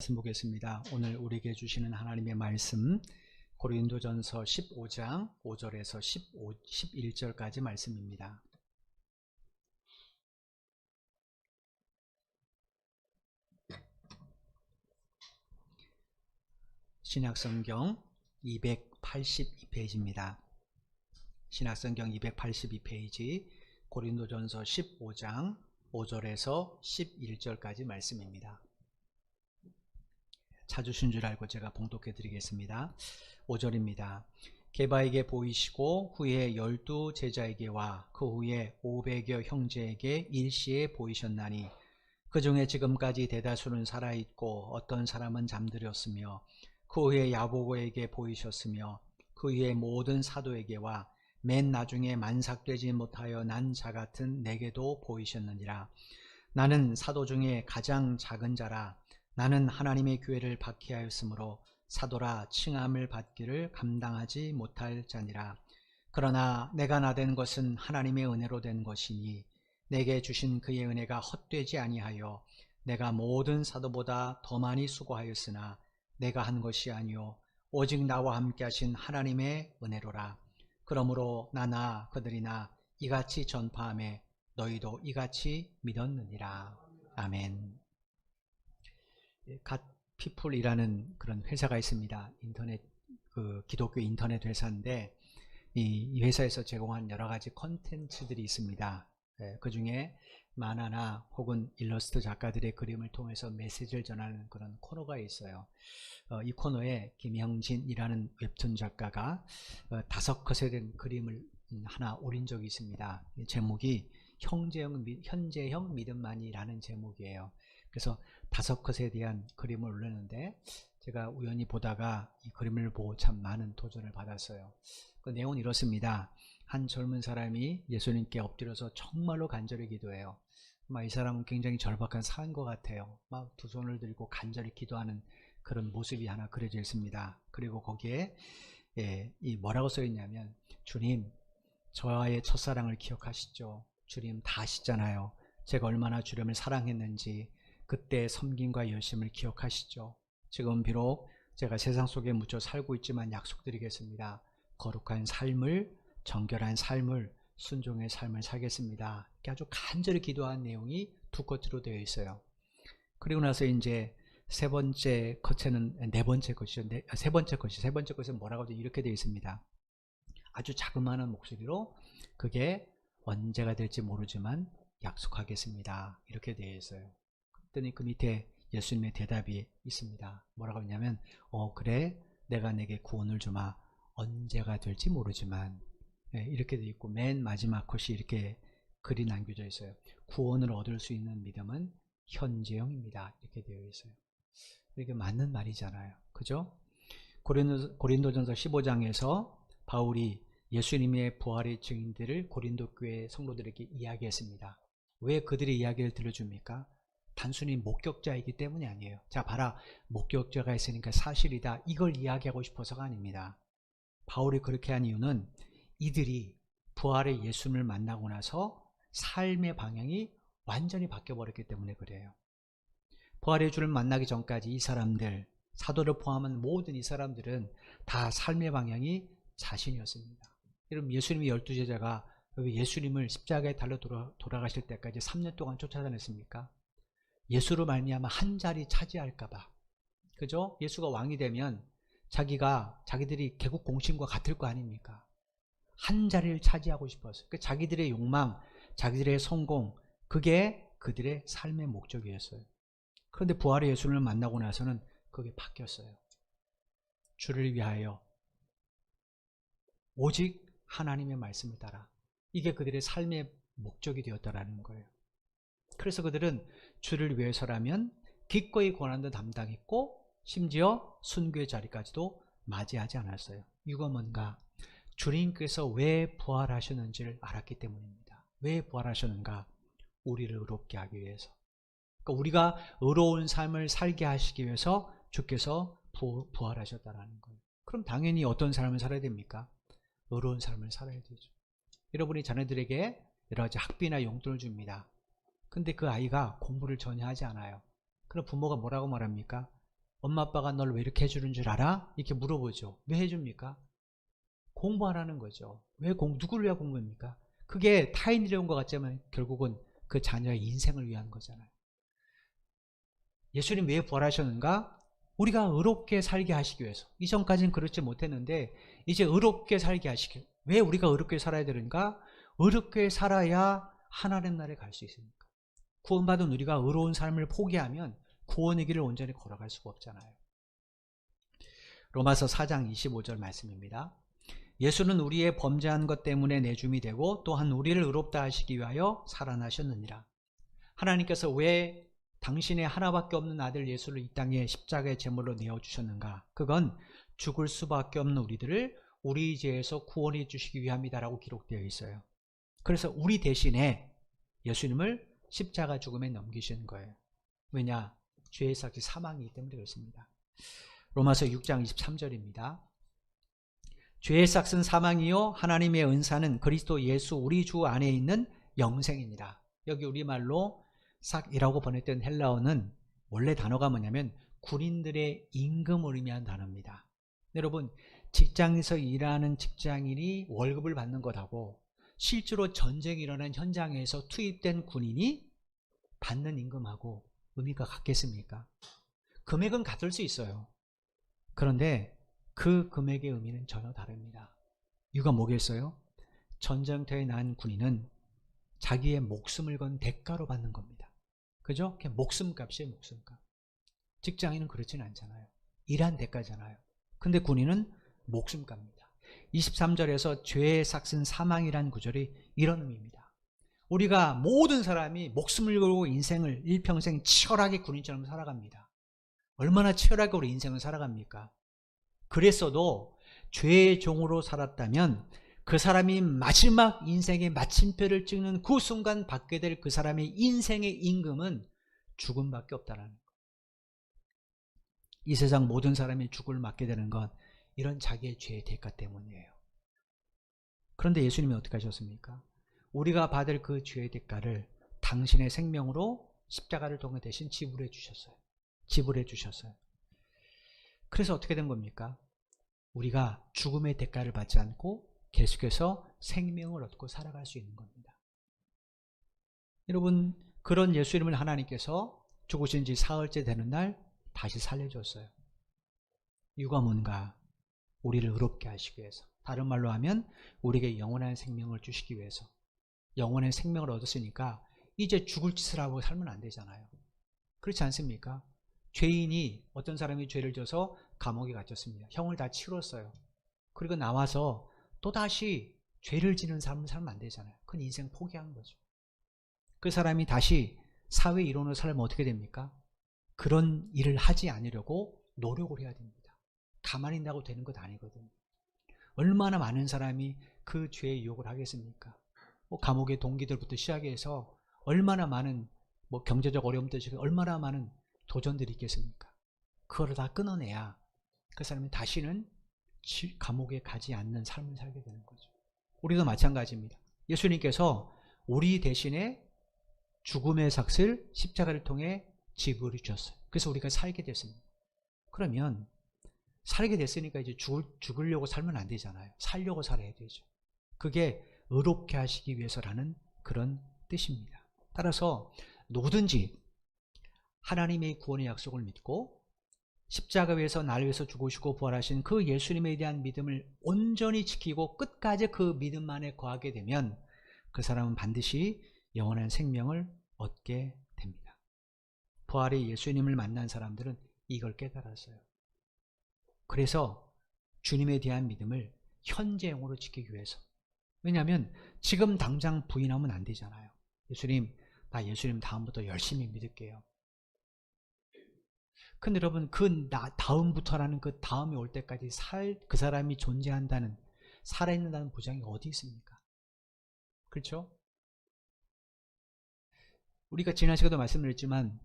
말씀 보겠습니다. 오늘 우리에게 주시는 하나님의 말씀 고린도전서 15장 5절에서 11절까지 말씀입니다. 신약성경 282페이지입니다. 신약성경 282페이지 고린도전서 15장 5절에서 11절까지 말씀입니다. 찾으신 줄 알고 제가 봉독해 드리겠습니다. 5절입니다. 게바에게 보이시고 후에 12 제자에게와 그 후에 500여 형제에게 일시에 보이셨나니 그 중에 지금까지 대다수는 살아있고 어떤 사람은 잠들었으며 그 후에 야고보에게 보이셨으며 그 후에 모든 사도에게와 맨 나중에 만삭되지 못하여 난 자 같은 내게도 보이셨느니라. 나는 사도 중에 가장 작은 자라. 나는 하나님의 교회를 박해하였으므로 사도라 칭함을 받기를 감당하지 못할 자니라. 그러나 내가 나된 것은 하나님의 은혜로 된 것이니 내게 주신 그의 은혜가 헛되지 아니하여 내가 모든 사도보다 더 많이 수고하였으나 내가 한 것이 아니요 오직 나와 함께 하신 하나님의 은혜로라. 그러므로 나나 그들이나 이같이 전파하매 너희도 이같이 믿었느니라. 아멘. 갓피플이라는 그런 회사가 있습니다. 기독교 인터넷 회사인데 이 회사에서 제공한 여러 가지 콘텐츠들이 있습니다. 그 중에 만화나 혹은 일러스트 작가들의 그림을 통해서 메시지를 전하는 그런 코너가 있어요. 이 코너에 김형진이라는 웹툰 작가가 5컷에 된 그림을 하나 올린 적이 있습니다. 제목이 현재형 믿음만이라는 제목이에요. 그래서 5컷에 대한 그림을 올렸는데 제가 우연히 보다가 이 그림을 보고 참 많은 도전을 받았어요. 그 내용은 이렇습니다. 한 젊은 사람이 예수님께 엎드려서 정말로 간절히 기도해요. 이 사람은 굉장히 절박한 사인 것 같아요. 막 두 손을 들고 간절히 기도하는 그런 모습이 하나 그려져 있습니다. 그리고 거기에 이 뭐라고 써 있냐면, 주님, 저와의 첫사랑을 기억하시죠? 주님 다 아시잖아요. 제가 얼마나 주님을 사랑했는지 그때 섬김과 열심을 기억하시죠? 지금 비록 제가 세상 속에 묻혀 살고 있지만 약속드리겠습니다. 거룩한 삶을, 정결한 삶을, 순종의 삶을 살겠습니다. 이렇게 아주 간절히 기도한 내용이 2컷으로 되어 있어요. 그리고 나서 이제 세 번째 컷은 뭐라고 하죠? 이렇게 되어 있습니다. 아주 자그마한 목소리로 그게 언제가 될지 모르지만 약속하겠습니다. 이렇게 되어 있어요. 그랬더니 그 밑에 예수님의 대답이 있습니다. 뭐라고 하냐면 그래, 내가 내게 구원을 주마. 언제가 될지 모르지만. 이렇게 되어 있고 맨 마지막 컷이 이렇게 글이 남겨져 있어요. 구원을 얻을 수 있는 믿음은 현재형입니다. 이렇게 되어 있어요. 이게 맞는 말이잖아요. 그죠? 고린도전서 15장에서 바울이 예수님의 부활의 증인들을 고린도 교회 성도들에게 이야기했습니다. 왜 그들의 이야기를 들려줍니까? 단순히 목격자이기 때문이 아니에요. 자, 봐라, 목격자가 있으니까 사실이다, 이걸 이야기하고 싶어서가 아닙니다. 바울이 그렇게 한 이유는 이들이 부활의 예수님을 만나고 나서 삶의 방향이 완전히 바뀌어버렸기 때문에 그래요. 부활의 주를 만나기 전까지 이 사람들, 사도를 포함한 모든 이 사람들은 다 삶의 방향이 자신이었습니다. 여러분, 예수님의 12제자가 예수님을 십자가에 달려 돌아가실 때까지 3년 동안 쫓아다녔습니까? 예수로 말미암아 한 자리 차지할까봐. 그죠? 예수가 왕이 되면 자기들이 개국 공신과 같을 거 아닙니까? 한 자리를 차지하고 싶었어요. 자기들의 욕망, 자기들의 성공, 그게 그들의 삶의 목적이었어요. 그런데 부활의 예수님을 만나고 나서는 그게 바뀌었어요. 주를 위하여 오직 하나님의 말씀을 따라. 이게 그들의 삶의 목적이 되었다라는 거예요. 그래서 그들은 주를 위해서라면 기꺼이 고난도 담당했고 심지어 순교의 자리까지도 맞이하지 않았어요. 이유가 뭔가? 주님께서 왜 부활하셨는지를 알았기 때문입니다. 왜 부활하셨는가? 우리를 의롭게 하기 위해서. 그러니까 우리가 의로운 삶을 살게 하시기 위해서 주께서 부활하셨다는 거예요. 그럼 당연히 어떤 삶을 살아야 됩니까? 의로운 삶을 살아야 되죠. 여러분이 자녀들에게 여러 가지 학비나 용돈을 줍니다. 근데 그 아이가 공부를 전혀 하지 않아요. 그럼 부모가 뭐라고 말합니까? 엄마 아빠가 널 왜 이렇게 해주는 줄 알아? 이렇게 물어보죠. 왜 해줍니까? 공부하라는 거죠. 누구를 위한 공부입니까? 그게 타인들이 온 것 같지만 결국은 그 자녀의 인생을 위한 거잖아요. 예수님 왜 부활하셨는가? 우리가 의롭게 살게 하시기 위해서. 이전까지는 그렇지 못했는데 이제 의롭게 살게 하시기. 왜 우리가 의롭게 살아야 되는가? 의롭게 살아야 하나님 나라에 갈 수 있으니까. 구원받은 우리가 의로운 삶을 포기하면 구원의 길을 온전히 걸어갈 수가 없잖아요. 로마서 4장 25절 말씀입니다. 예수는 우리의 범죄한 것 때문에 내줌이 되고 또한 우리를 의롭다 하시기 위하여 살아나셨느니라. 하나님께서 왜 당신의 하나밖에 없는 아들 예수를 이 땅에 십자가의 제물로 내어주셨는가? 그건 죽을 수밖에 없는 우리들을 우리 죄에서 구원해 주시기 위함이다라고 기록되어 있어요. 그래서 우리 대신에 예수님을 십자가 죽음에 넘기신 거예요. 왜냐? 죄의 삭이 사망이기 때문에 그렇습니다. 로마서 6장 23절입니다. 죄의 삭은 사망이요 하나님의 은사는 그리스도 예수 우리 주 안에 있는 영생입니다. 여기 우리말로 삭이라고 번역된 헬라어는 원래 단어가 뭐냐면 군인들의 임금을 의미하는 단어입니다. 여러분, 직장에서 일하는 직장인이 월급을 받는 것하고 실제로 전쟁이 일어난 현장에서 투입된 군인이 받는 임금하고 의미가 같겠습니까? 금액은 같을 수 있어요. 그런데 그 금액의 의미는 전혀 다릅니다. 이유가 뭐겠어요? 전쟁터에 난 군인은 자기의 목숨을 건 대가로 받는 겁니다. 그죠? 그냥 목숨값이에요, 목숨값. 직장인은 그렇지는 않잖아요. 일한 대가잖아요. 근데 군인은 목숨값입니다. 23절에서 죄의 삭은 사망이란 구절이 이런 의미입니다. 우리가 모든 사람이 목숨을 걸고 인생을 일평생 치열하게 군인처럼 살아갑니다. 얼마나 치열하게 우리 인생을 살아갑니까? 그랬어도 죄의 종으로 살았다면 그 사람이 마지막 인생의 마침표를 찍는 그 순간 받게 될 그 사람의 인생의 임금은 죽음밖에 없다는 거예요. 이 세상 모든 사람이 죽음을 맞게 되는 건 이런 자기의 죄의 대가 때문이에요. 그런데 예수님이 어떻게 하셨습니까? 우리가 받을 그 죄의 대가를 당신의 생명으로 십자가를 통해 대신 지불해 주셨어요. 지불해 주셨어요. 그래서 어떻게 된 겁니까? 우리가 죽음의 대가를 받지 않고 계속해서 생명을 얻고 살아갈 수 있는 겁니다. 여러분, 그런 예수님을 하나님께서 죽으신 지 사흘째 되는 날 다시 살려줬어요. 이유가 뭔가? 우리를 의롭게 하시기 위해서. 다른 말로 하면 우리에게 영원한 생명을 주시기 위해서. 영원한 생명을 얻었으니까 이제 죽을 짓을 하고 살면 안 되잖아요. 그렇지 않습니까? 죄인이, 어떤 사람이 죄를 져서 감옥에 갇혔습니다. 형을 다 치렀어요. 그리고 나와서 또다시 죄를 지는 삶을 살면 안 되잖아요. 그건 인생 포기한 거죠. 그 사람이 다시 사회 일원으로 살면 어떻게 됩니까? 그런 일을 하지 않으려고 노력을 해야 됩니다. 가만히 있다고 되는 것 아니거든요. 얼마나 많은 사람이 그 죄의 유혹을 하겠습니까? 감옥의 동기들부터 시작해서 얼마나 많은 경제적 어려움도 지금 얼마나 많은 도전들이 있겠습니까? 그걸 다 끊어내야 그 사람이 다시는 감옥에 가지 않는 삶을 살게 되는 거죠. 우리도 마찬가지입니다. 예수님께서 우리 대신에 죽음의 삭을 십자가를 통해 지불해 주셨어요. 그래서 우리가 살게 됐습니다. 그러면 살게 됐으니까 이제 죽으려고 살면 안 되잖아요. 살려고 살아야 되죠. 그게 의롭게 하시기 위해서라는 그런 뜻입니다. 따라서 누구든지 하나님의 구원의 약속을 믿고 십자가 위에서 나를 위해서 죽으시고 부활하신 그 예수님에 대한 믿음을 온전히 지키고 끝까지 그 믿음 안에 거하게 되면 그 사람은 반드시 영원한 생명을 얻게 됩니다. 부활의 예수님을 만난 사람들은 이걸 깨달았어요. 그래서 주님에 대한 믿음을 현재형으로 지키기 위해서. 왜냐하면 지금 당장 부인하면 안 되잖아요. 예수님, 나 예수님 다음부터 열심히 믿을게요. 근데 여러분, 그 다음부터라는 그 다음이 올 때까지 그 사람이 존재한다는, 살아있는다는 보장이 어디 있습니까? 그렇죠? 우리가 지난 시간에도 말씀드렸지만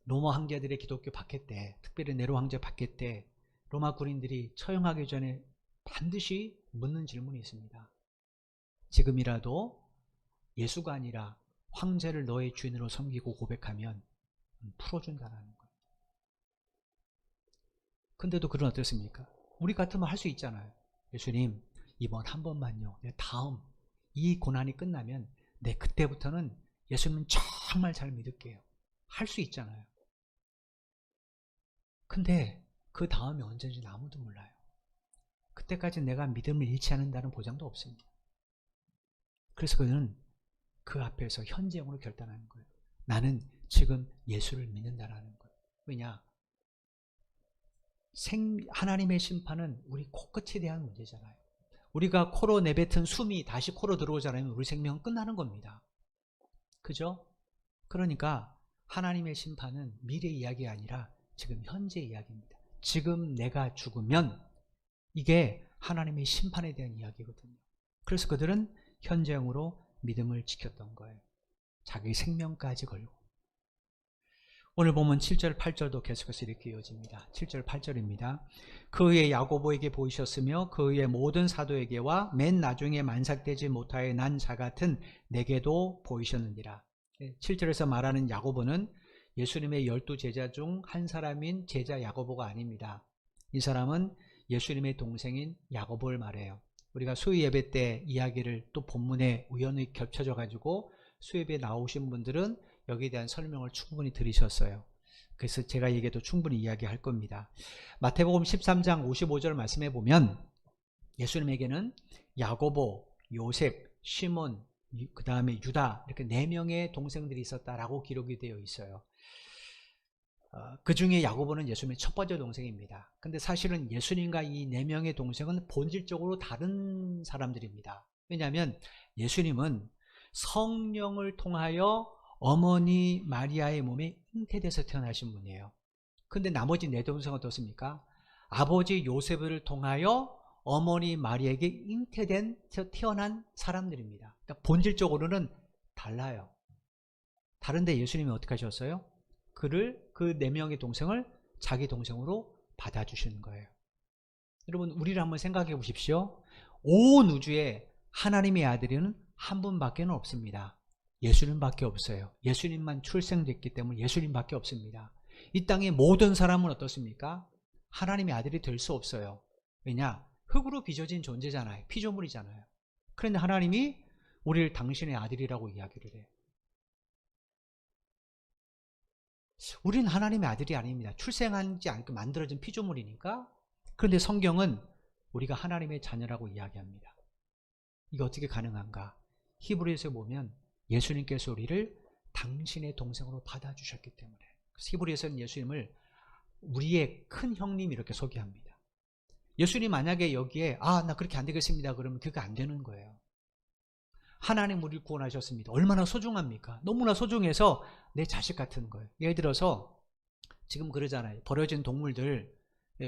로마 황제들의 기독교 박해 때, 특별히 네로 황제 박해 때 로마 군인들이 처형하기 전에 반드시 묻는 질문이 있습니다. 지금이라도 예수가 아니라 황제를 너의 주인으로 섬기고 고백하면 풀어준다는 거예요. 근데도 그건 어떻습니까? 우리 같으면 할 수 있잖아요. 예수님, 이번 한 번만요. 내 다음 이 고난이 끝나면 내 그때부터는 예수님 정말 잘 믿을게요. 할 수 있잖아요. 근데 그 다음이 언제인지 아무도 몰라요. 그때까지 내가 믿음을 잃지 않는다는 보장도 없습니다. 그래서 그는 그 앞에서 현재형으로 결단하는 거예요. 나는 지금 예수를 믿는다라는 거예요. 왜냐? 하나님의 심판은 우리 코끝에 대한 문제잖아요. 우리가 코로 내뱉은 숨이 다시 코로 들어오지 않으면 우리 생명은 끝나는 겁니다. 그죠? 그러니까 하나님의 심판은 미래 이야기가 아니라 지금 현재 이야기입니다. 지금 내가 죽으면 이게 하나님의 심판에 대한 이야기거든요. 그래서 그들은 현재형으로 믿음을 지켰던 거예요. 자기 생명까지 걸고. 오늘 보면 7절 8절도 계속해서 이렇게 이어집니다. 7절 8절입니다. 그 후에 야고보에게 보이셨으며 그 후에 모든 사도에게와 맨 나중에 만삭되지 못하여 난 자 같은 내게도 보이셨느니라. 7절에서 말하는 야고보는 예수님의 12제자 중 한 사람인 제자 야고보가 아닙니다. 이 사람은 예수님의 동생인 야고보를 말해요. 우리가 수요예배 때 이야기를 또 본문에 우연히 겹쳐져 가지고 수요예배 나오신 분들은 여기에 대한 설명을 충분히 들으셨어요. 그래서 제가 얘기해도 충분히 이야기할 겁니다. 마태복음 13장 55절 말씀해 보면 예수님에게는 야고보, 요셉, 시몬, 그 다음에 유다 이렇게 4명의 동생들이 있었다라고 기록이 되어 있어요. 그 중에 야고보는 예수님의 첫 번째 동생입니다. 근데 사실은 예수님과 이 4명의 동생은 본질적으로 다른 사람들입니다. 왜냐하면 예수님은 성령을 통하여 어머니 마리아의 몸에 잉태돼서 태어나신 분이에요. 근데 나머지 4동생은 어떻습니까? 아버지 요셉을 통하여 어머니 마리아에게 잉태된 태어난 사람들입니다. 그러니까 본질적으로는 달라요. 다른데 예수님이 어떻게 하셨어요? 그 4명의 동생을 자기 동생으로 받아주시는 거예요. 여러분, 우리를 한번 생각해 보십시오. 온 우주에 하나님의 아들은 한 분밖에 없습니다. 예수님밖에 없어요. 예수님만 출생됐기 때문에 예수님밖에 없습니다. 이 땅의 모든 사람은 어떻습니까? 하나님의 아들이 될 수 없어요. 왜냐? 흙으로 빚어진 존재잖아요. 피조물이잖아요. 그런데 하나님이 우리를 당신의 아들이라고 이야기를 해요. 우리는 하나님의 아들이 아닙니다. 출생하지 않게 만들어진 피조물이니까. 그런데 성경은 우리가 하나님의 자녀라고 이야기합니다. 이게 어떻게 가능한가? 히브리서에 보면 예수님께서 우리를 당신의 동생으로 받아주셨기 때문에. 히브리서는 예수님을 우리의 큰 형님 이렇게 소개합니다. 예수님 만약에 여기에 나 그렇게 안 되겠습니다 그러면 그게 안 되는 거예요. 하나님 우리를 구원하셨습니다. 얼마나 소중합니까? 너무나 소중해서 내 자식 같은 거예요. 예를 들어서 지금 그러잖아요. 버려진 동물들,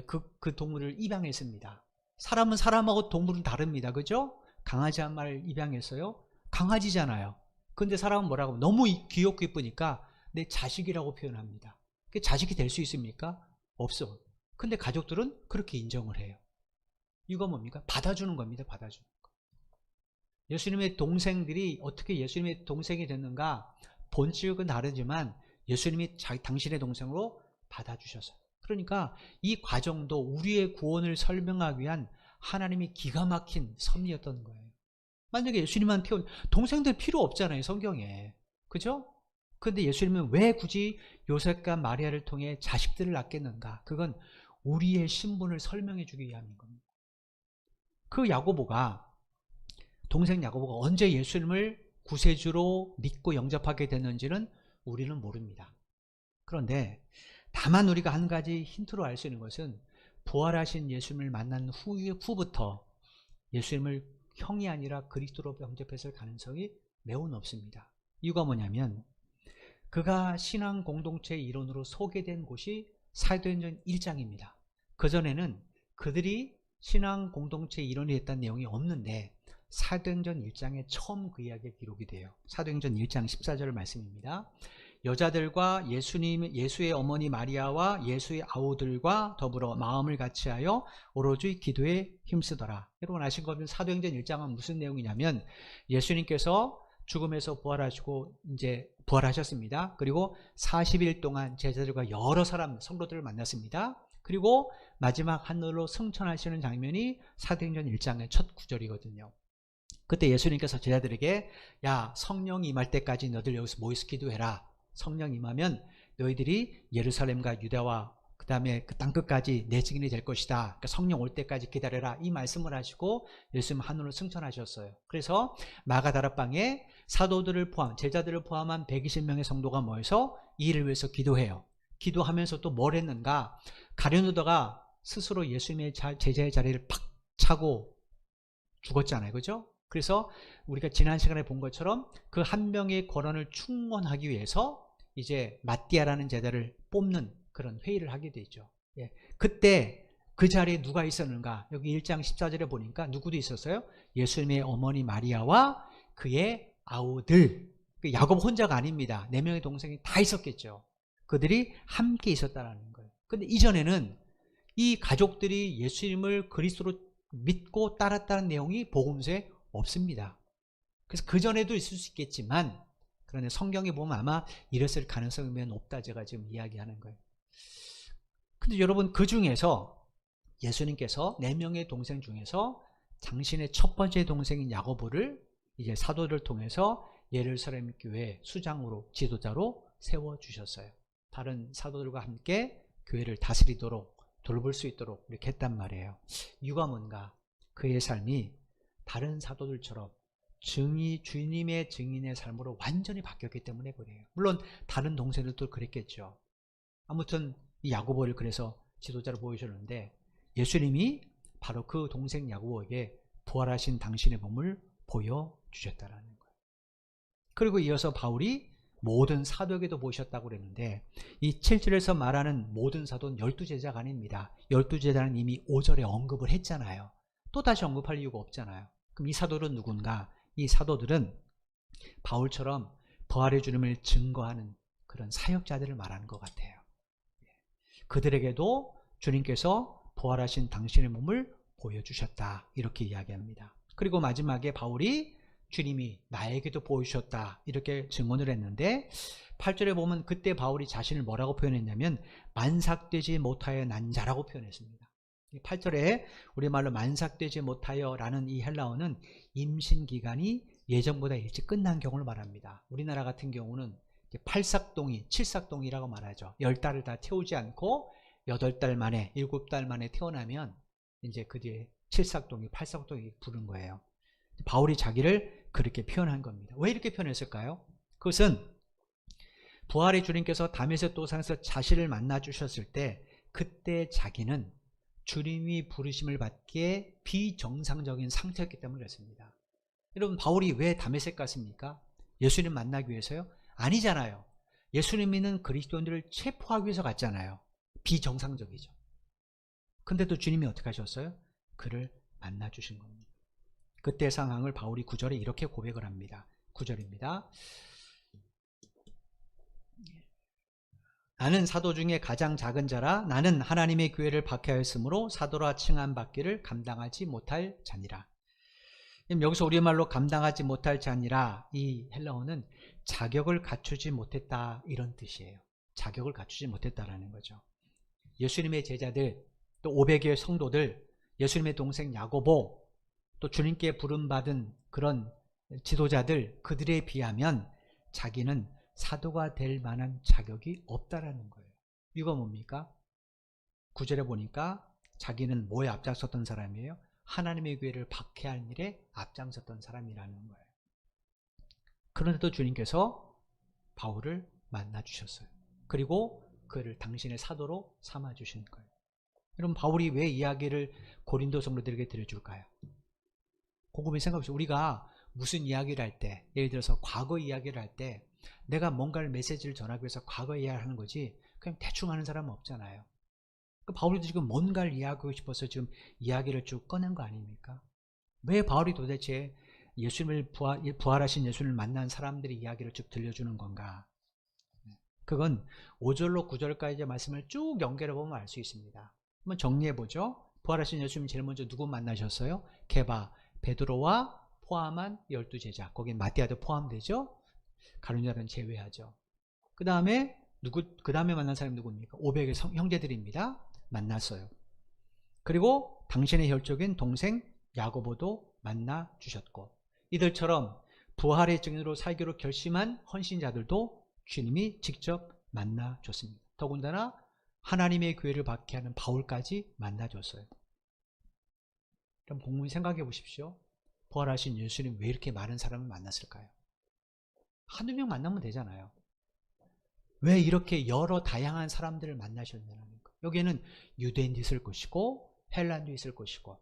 그 동물을 입양했습니다. 사람은 사람하고 동물은 다릅니다. 그죠? 강아지 한 마리를 입양했어요. 강아지잖아요. 근데 사람은 뭐라고? 너무 귀엽고 이쁘니까 내 자식이라고 표현합니다. 그게 자식이 될 수 있습니까? 없어. 근데 가족들은 그렇게 인정을 해요. 이거 뭡니까? 받아주는 겁니다. 받아주는 거. 예수님의 동생들이 어떻게 예수님의 동생이 됐는가? 본질은 다르지만 예수님이 당신의 동생으로 받아주셔서. 그러니까 이 과정도 우리의 구원을 설명하기 위한 하나님의 기가 막힌 섭리였던 거예요. 만약에 예수님만 동생들 필요 없잖아요, 성경에. 그죠? 그런데 예수님은 왜 굳이 요셉과 마리아를 통해 자식들을 낳겠는가? 그건 우리의 신분을 설명해 주기 위함인 겁니다. 그 동생 야고보가 언제 예수님을 구세주로 믿고 영접하게 됐는지는 우리는 모릅니다. 그런데 다만 우리가 한 가지 힌트로 알 수 있는 것은 부활하신 예수님을 만난 후부터 예수님을 형이 아니라 그리스도로 영접했을 가능성이 매우 높습니다. 이유가 뭐냐면 그가 신앙 공동체의 일원으로 소개된 곳이 사도행전 1장입니다. 그전에는 그들이 신앙 공동체의 일원이 됐다는 내용이 없는데 사도행전 1장에 처음 그 이야기가 기록이 돼요. 사도행전 1장 14절 말씀입니다. 여자들과 예수의 어머니 마리아와 예수의 아우들과 더불어 마음을 같이하여 오로지 기도에 힘쓰더라. 여러분 아신 것처럼 사도행전 1장은 무슨 내용이냐면 예수님께서 죽음에서 부활하시고 이제 부활하셨습니다. 그리고 40일 동안 제자들과 여러 사람 성도들을 만났습니다. 그리고 마지막 하늘로 승천하시는 장면이 사도행전 1장의 첫 구절이거든요. 그때 예수님께서 제자들에게 야, 성령이 임할 때까지 너희들 여기서 모여서 기도해라. 성령 임하면 너희들이 예루살렘과 유다와 그 다음에 그 땅끝까지 내 증인이 될 것이다. 그러니까 성령 올 때까지 기다려라. 이 말씀을 하시고 예수님 하늘로 승천하셨어요. 그래서 마가다락방에 사도들을 포함, 제자들을 포함한 120명의 성도가 모여서 이 일을 위해서 기도해요. 기도하면서 또 뭘 했는가? 가룟유다가 스스로 예수님의 제자의 자리를 팍 차고 죽었잖아요. 그죠? 그래서 우리가 지난 시간에 본 것처럼 그 한 명의 권한을 충원하기 위해서 이제 마띠아라는 제자를 뽑는 그런 회의를 하게 되죠. 예. 그때 그 자리에 누가 있었는가? 여기 1장 14절에 보니까 누구도 있었어요? 예수님의 어머니 마리아와 그의 아우들. 야곱 혼자가 아닙니다. 4명의 동생이 다 있었겠죠. 그들이 함께 있었다는 거예요. 근데 이전에는 이 가족들이 예수님을 그리스도로 믿고 따랐다는 내용이 복음서에 없습니다. 그래서 그 전에도 있을 수 있겠지만, 그런데 성경에 보면 아마 이랬을 가능성이 매우 높다 제가 지금 이야기하는 거예요. 근데 여러분, 그 중에서 예수님께서 4명의 동생 중에서 당신의 첫 번째 동생인 야고보를 이제 사도를 통해서 예루살렘 교회 수장으로, 지도자로 세워주셨어요. 다른 사도들과 함께 교회를 다스리도록, 돌볼 수 있도록 이렇게 했단 말이에요. 이유가 뭔가? 그의 삶이 다른 사도들처럼 주님의 증인의 삶으로 완전히 바뀌었기 때문에 그래요. 물론 다른 동생들도 그랬겠죠. 아무튼 이 야고보를 그래서 지도자로 보여주는데, 예수님이 바로 그 동생 야고보에게 부활하신 당신의 몸을 보여주셨다는 거예요. 그리고 이어서 바울이 모든 사도에게도 보이셨다고 그랬는데, 이 7절에서 말하는 모든 사도는 12제자가 아닙니다. 12제자는 이미 5절에 언급을 했잖아요. 또 다시 언급할 이유가 없잖아요. 그럼 이 사도들은 누군가? 이 사도들은 바울처럼 부활의 주님을 증거하는 그런 사역자들을 말하는 것 같아요. 그들에게도 주님께서 부활하신 당신의 몸을 보여주셨다, 이렇게 이야기합니다. 그리고 마지막에 바울이 주님이 나에게도 보여주셨다, 이렇게 증언을 했는데, 8절에 보면 그때 바울이 자신을 뭐라고 표현했냐면 만삭되지 못하여 난 자라고 표현했습니다. 8절에 우리말로 만삭되지 못하여 라는 이 헬라어는 임신기간이 예정보다 일찍 끝난 경우를 말합니다. 우리나라 같은 경우는 8삭동이 7삭동이라고 말하죠. 10달을 다 태우지 않고 8달 만에 7달 만에 태어나면 이제 그 뒤에 7삭동이 8삭동이 부른 거예요. 바울이 자기를 그렇게 표현한 겁니다. 왜 이렇게 표현했을까요? 그것은 부활의 주님께서 다메섹 도상에서 자신을 만나 주셨을 때 그때 자기는 주님이 부르심을 받기에 비정상적인 상태였기 때문에 그렇습니다. 여러분, 바울이 왜 다메섹 갔습니까? 예수님 만나기 위해서요? 아니잖아요. 예수님 믿는 그리스도인들을 체포하기 위해서 갔잖아요. 비정상적이죠. 근데도 주님이 어떻게 하셨어요? 그를 만나 주신 겁니다. 그때 상황을 바울이 9절에 이렇게 고백을 합니다. 9절입니다. 나는 사도 중에 가장 작은 자라. 나는 하나님의 교회를 박해하였으므로 사도라 칭함받기를 감당하지 못할 자니라. 여기서 우리말로 감당하지 못할 자니라, 이 헬라어는 자격을 갖추지 못했다, 이런 뜻이에요. 자격을 갖추지 못했다라는 거죠. 예수님의 제자들, 또 500의 성도들, 예수님의 동생 야고보, 또 주님께 부름받은 그런 지도자들, 그들에 비하면 자기는 사도가 될 만한 자격이 없다라는 거예요. 이거 뭡니까? 9절에 보니까 자기는 뭐에 앞장섰던 사람이에요? 하나님의 교회를 박해할 일에 앞장섰던 사람이라는 거예요. 그런데도 주님께서 바울을 만나 주셨어요. 그리고 그를 당신의 사도로 삼아 주신 거예요. 여러분, 바울이 왜 이야기를 고린도 성도들에게 들려줄까요? 곰곰이 생각해보세요. 우리가 무슨 이야기를 할 때, 예를 들어서 과거 이야기를 할 때 내가 뭔가를 메시지를 전하기 위해서 과거 이야기를 하는 거지 그냥 대충 하는 사람은 없잖아요. 바울이도 지금 뭔가를 이야기하고 싶어서 지금 이야기를 쭉 꺼낸 거 아닙니까? 왜 바울이 도대체 예수님을 부활하신 예수님을 만난 사람들의 이야기를 쭉 들려주는 건가? 그건 5절로 9절까지의 말씀을 쭉 연결해 보면 알 수 있습니다. 한번 정리해 보죠. 부활하신 예수님 제일 먼저 누구 만나셨어요? 게바, 베드로와 포함한 12제자. 거긴 마띠아도 포함되죠. 가룟유다는 제외하죠. 그 다음에 만난 사람이 누굽니까? 500의 형제들입니다. 만났어요. 그리고 당신의 혈족인 동생 야고보도 만나 주셨고, 이들처럼 부활의 증인으로 살기로 결심한 헌신자들도 주님이 직접 만나 줬습니다. 더군다나 하나님의 교회를 박해하는 바울까지 만나 줬어요. 그럼 곰곰이 생각해 보십시오. 부활하신 예수님 왜 이렇게 많은 사람을 만났을까요? 한두 명 만나면 되잖아요. 왜 이렇게 여러 다양한 사람들을 만나셨냐는 거. 여기에는 유대인도 있을 것이고 헬란도 있을 것이고,